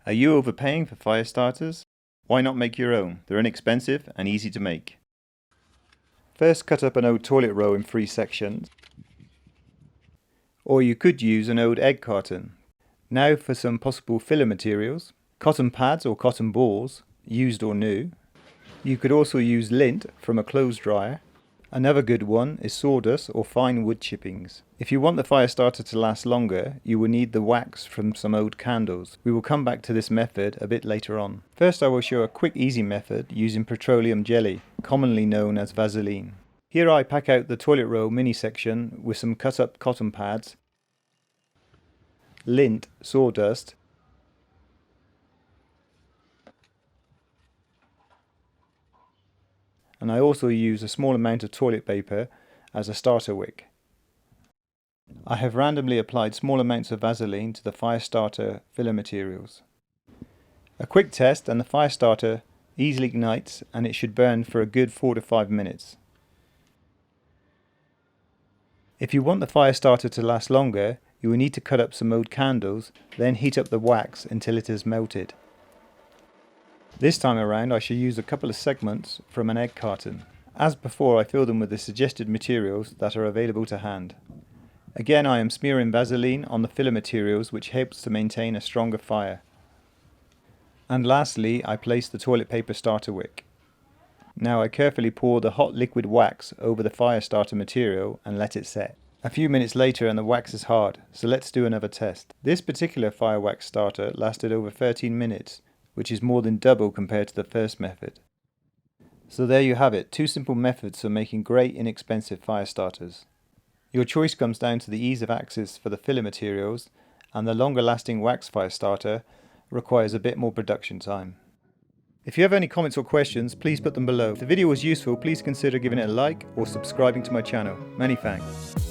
Are you overpaying for fire starters? Why not make your own? They're inexpensive and easy to make. First, cut up an old toilet roll in 3 sections. Or you could use an old egg carton. Now for some possible filler materials. Cotton pads or cotton balls, used or new. You could also use lint from a clothes dryer. Another good one is sawdust or fine wood chippings. If you want the fire starter to last longer, you will need the wax from some old candles. We will come back to this method a bit later on. First I will show a quick easy method using petroleum jelly, commonly known as Vaseline. Here I pack out the toilet roll mini section with some cut up cotton pads, lint, sawdust, and I also use a small amount of toilet paper as a starter wick. I have randomly applied small amounts of Vaseline to the fire starter filler materials. A quick test and the fire starter easily ignites and it should burn for a good 4 to 5 minutes. If you want the fire starter to last longer, you will need to cut up some old candles, then heat up the wax until it has melted. This time around I shall use a couple of segments from an egg carton. As before, I fill them with the suggested materials that are available to hand. Again I am smearing Vaseline on the filler materials, which helps to maintain a stronger fire. And lastly I place the toilet paper starter wick. Now I carefully pour the hot liquid wax over the fire starter material and let it set. A few minutes later and the wax is hard, so let's do another test. This particular fire wax starter lasted over 13 minutes, which is more than double compared to the first method. So there you have it, 2 simple methods for making great inexpensive fire starters. Your choice comes down to the ease of access for the filler materials, and the longer lasting wax fire starter requires a bit more production time. If you have any comments or questions, please put them below. If the video was useful, please consider giving it a like or subscribing to my channel. Many thanks.